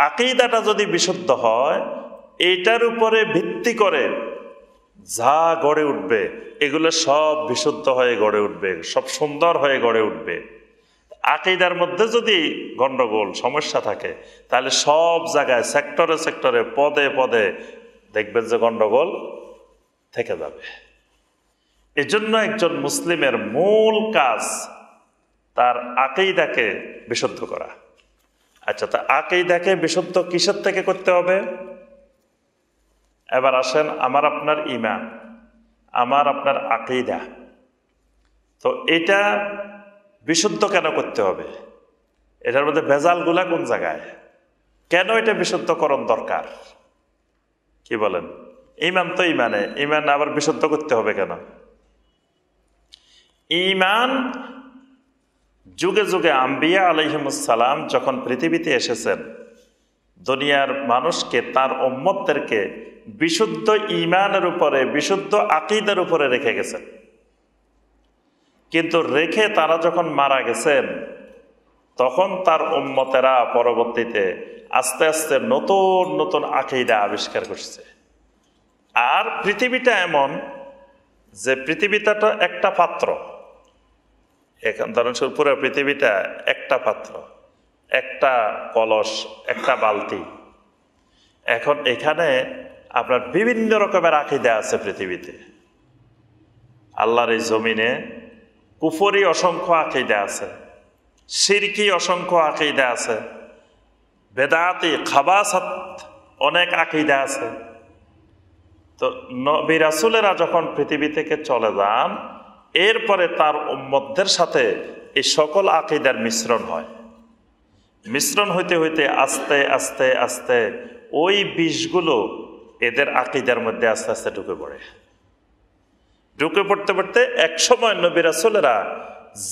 আকীদাটা যদি বিশুদ্ধ হয়, এইটার উপরে ভিত্তি করে যা গড়ে উঠবে এগুলো সব বিশুদ্ধ হয়ে গড়ে উঠবে, সব সুন্দর হয়ে গড়ে উঠবে। আকীদার মধ্যে যদি গন্ডগোল সমস্যা থাকে, তাহলে সব জায়গায় সেক্টরে সেক্টরে পদে পদে দেখবেন যে গন্ডগোল থেকে যাবে। এজন্য একজন মুসলিমের মূল কাজ তার আকীদাকে বিশুদ্ধ করা। আচ্ছা, তা আকীদাকে বিশুদ্ধ কিসের থেকে করতে হবে? এবার আসেন, আমার আপনার ঈমান, আমার আপনার আকীদা, তো এটা বিশুদ্ধ কেন করতে হবে? এটার মধ্যে ভেজালগুলা কোন জায়গায়? কেন এটা বিশুদ্ধকরণ দরকার? কি বলেন? ঈমান তো ঈমান আবার বিশুদ্ধ করতে হবে কেন? ঈমান যুগে যুগে আম্বিয়া আলাইহিমুস সালাম যখন পৃথিবীতে এসেছেন, দুনিয়ার মানুষকে, তার উম্মতদেরকে বিশুদ্ধ ঈমানের উপরে, বিশুদ্ধ আকীদার উপরে রেখে গেছেন। কিন্তু রেখে তারা যখন মারা গেছেন, তখন তার উম্মতেরা পরবর্তীতে আস্তে আস্তে নতুন নতুন আকীদা আবিষ্কার করছে। আর পৃথিবীটা এমন যে পৃথিবীটা তো একটা পাত্র, এখন ধরেন পুরো পৃথিবীটা একটা পাত্র, একটা কলস, একটা বালতি। এখন এখানে আপনার বিভিন্ন রকমের আকীদা আছে পৃথিবীতে। আল্লাহর এই জমিনে কুফরি অসংখ্য আকীদা আছে, শিরকি অসংখ্য আকীদা আছে, বেদাতি খাবাসাত অনেক আকীদা আছে। তো নবী রাসূলেরা যখন পৃথিবী থেকে চলে যান, এরপরে তার উম্মতদের সাথে এই সকল আকীদার মিশ্রণ হয়। মিশ্রণ হইতে হইতে আস্তে আস্তে আস্তে ওই বিষগুলো এদের আকীদার মধ্যে আস্তে আস্তে ঢুকে পড়ে। ঢুকে পড়তে পড়তে একসময় নবী রাসূলেরা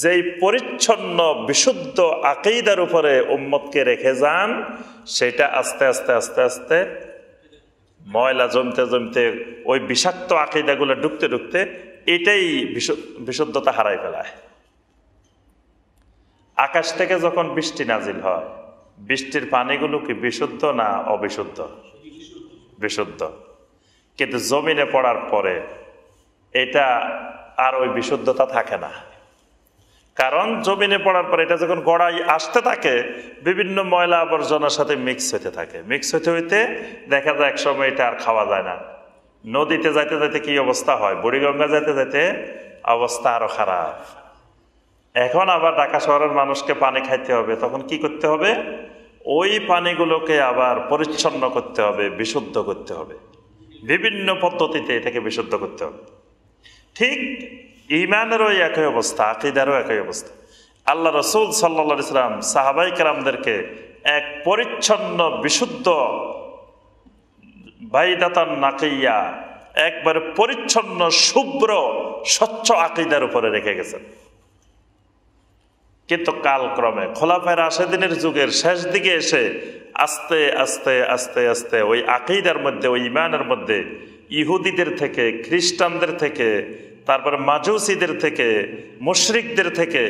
যেই পরিচ্ছন্ন বিশুদ্ধ আকীদার উপরে উম্মতকে রেখে যান, সেটা আস্তে আস্তে আস্তে আস্তে ময়লা জমতে জমতে ওই বিষাক্ত আকীদাগুলো ঢুকতে ঢুকতে এটাই বিশুদ্ধতা হারাই ফেলায়। আকাশ থেকে যখন বৃষ্টি নাজিল হয়, বৃষ্টির পানিগুলো কি বিশুদ্ধ না অবিশুদ্ধ? বিশুদ্ধ। কিন্তু জমিনে পড়ার পরে এটা আর ওই বিশুদ্ধতা থাকে না। কারণ জমিনে পড়ার পরে এটা যখন গড়াই আসতে থাকে, বিভিন্ন ময়লা আবর্জনার সাথে মিক্স হতে থাকে। মিক্স হতে হইতে দেখা যায় একসময় এটা আর খাওয়া যায় না। নদীতে যাইতে যাইতে কি অবস্থা হয়, বুড়িগঙ্গা যাইতে যাইতে অবস্থা আরো খারাপ। এখন আবার ঢাকা শহরের মানুষকে পানি খাইতে হবে, তখন কি করতে হবে? ওই পানিগুলোকে আবার পরিচ্ছন্ন করতে হবে, বিশুদ্ধ করতে হবে, বিভিন্ন পদ্ধতিতে এটাকে বিশুদ্ধ করতে হবে। ঠিক ঈমানেরও একই অবস্থা, আকীদারও একই অবস্থা। আল্লাহ রাসূল সাল্লাল্লাহু আলাইহি ওয়াসাল্লাম সাহাবায়ে কেরামদেরকে এক পরিচ্ছন্ন বিশুদ্ধ বাইদাতান নাকিয়া, একবারে পরিচ্ছন্ন শুভ্র স্বচ্ছ আকীদার উপরে রেখে গেছেন। কিন্তু কালক্রমে খোলাফায়ে রাশেদিনের যুগের শেষ দিকে এসে আস্তে আস্তে আস্তে আস্তে ওই আকীদার মধ্যে, ওই ঈমানের মধ্যে ইহুদিদের থেকে, খ্রিস্টানদের থেকে, তারপরে মাজুসিদের থেকে, মুশরিকদের থেকে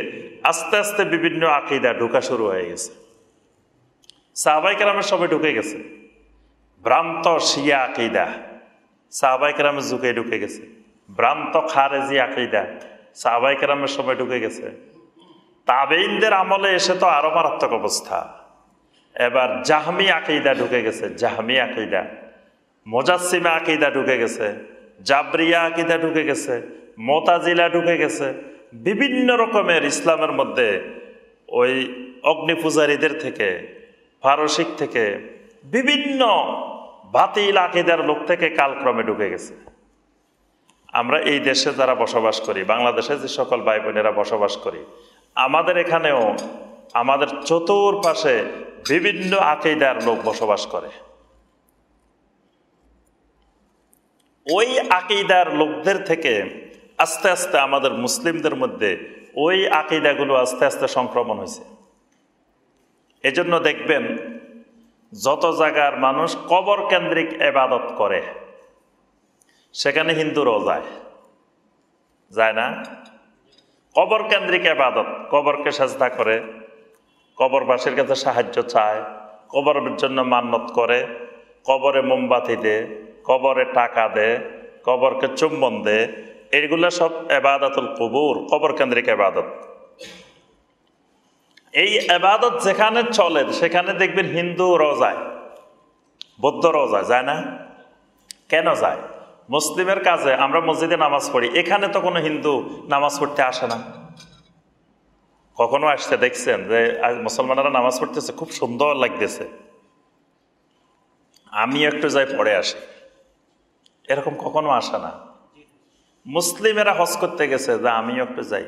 আস্তে আস্তে বিভিন্ন আকীদা ঢোকা শুরু হয়ে গেছে। সাহাবায়ে কেরামের সবাই ঢুকে গেছে। ভ্রান্ত শিয়া আকীদা সাহাবায়ে কেরামের যুগে ঢুকে গেছে। ভ্রান্ত খারেজি আকীদা সাহাবায়ে কেরামের সময় ঢুকে গেছে। তাবেঈনদের আমলে এসে তো আরো মারাত্মক অবস্থা। এবার জাহমি আকীদা ঢুকে গেছে, জাহমি আকীদা, মুজাসসিমা আকীদা ঢুকে গেছে, জাবরিয়া আকীদা ঢুকে গেছে, মুতাজিলা ঢুকে গেছে। বিভিন্ন রকমের ইসলামের মধ্যে ওই অগ্নি পূজারীদের থেকে, পারসিক থেকে, বিভিন্ন বাতিল আকীদার লোক থেকে কালক্রমে ঢুকে গেছে। আমরা এই দেশে যারা বসবাস করি, বাংলাদেশে যে সকল ভাই বোনেরা বসবাস করি, আমাদের এখানেও আমাদের চতুর্পাশে বিভিন্ন আকীদার লোক বসবাস করে। ওই আকীদার লোকদের থেকে আস্তে আস্তে আমাদের মুসলিমদের মধ্যে ওই আকীদাগুলো আস্তে আস্তে সংক্রমণ হয়েছে। এজন্য দেখবেন যত জায়গার মানুষ কবর কেন্দ্রিক ইবাদত করে, সেখানে হিন্দুরাও যায় না? কবর কেন্দ্রিক ইবাদত, কবরকে সাজদা করে, কবরবাসীর কাছে সাহায্য চায়, কবরের জন্য মান্নত করে, কবরে মোমবাতি দে, কবরে টাকা দে, কবরকে চুম্বন দে, এইগুলো সব ইবাদাতুল কুবুর, কবর কেন্দ্রিক ইবাদত। এই ইবাদত যেখানে চলে সেখানে দেখবেন হিন্দুরাও যায়, বৌদ্ধরাও যায় না? কেন যায়? মুসলিমের কাজে আমরা মসজিদে নামাজ পড়ি, এখানে তো কোনো হিন্দু নামাজ পড়তে আসে না। কখনো আসতে দেখছেন যে মুসলমানেরা নামাজ পড়তেছে, খুব সুন্দর লাগতেছে, আমি একটু যাই পড়ে আসি, এরকম কখনো আসে না। মুসলিমেরা হজ করতে গেছে যে আমিও একটু যাই,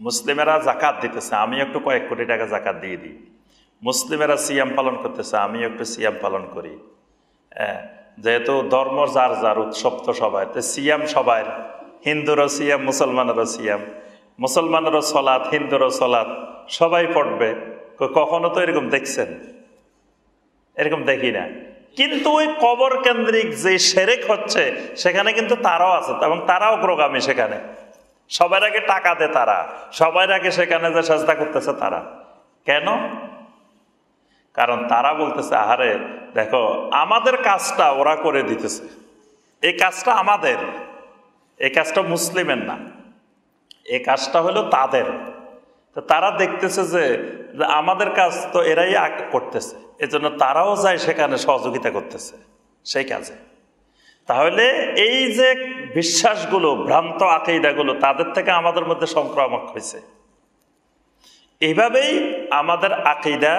মুসলিমেরা জাকাত দিতেছে, আমি একটু কয়েক কোটি টাকা জাকাত দিয়ে দিই, মুসলিমেরা সিয়াম পালন করতেছে, আমি একটু সিয়াম পালন করি। যেহেতু ধর্ম যার যার, উৎসব তো সবাই, তো সিয়াম সবাই, হিন্দুরও সিয়াম, মুসলমানেরও সিয়াম, মুসলমানেরও সলাৎ, হিন্দুরও সলাৎ, সবাই পড়বে। কখনো তো এরকম দেখছেন? এরকম দেখি না। কিন্তু ওই কবর কেন্দ্রিক যে শিরক হচ্ছে সেখানে কিন্তু তারাও আছে এবং তারাও অগ্রগামী। সেখানে সবার আগে টাকা দেয় তারা, সবার আগে সেখানে যে সাজদা করতেছে তারা। কেন? কারণ তারা বলতেছে, আহারে দেখো আমাদের কাজটা ওরা করে দিতেছে, এই কাজটা আমাদের, এই কাজটা মুসলিমের না, এই কাজটা হলো তাদের। তো তারা দেখতেছে যে আমাদের কাজ তো এরাই করতেছে, এজন্য তারাও যায় সেখানে সহযোগিতা করতেছে সেই কাজে। তাহলে এই যে বিশ্বাসগুলো, ভ্রান্ত আকীদাগুলো, তাদের থেকে আমাদের মধ্যে সংক্রামক হয়েছে। এইভাবেই আমাদের আকীদা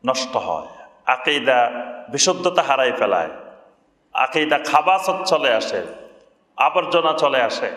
নষ্ট হয়, আকীদা বিশুদ্ধতা হারাই ফেলায়, আকীদা খাবাসত চলে আসে, আবর্জনা চলে আসে।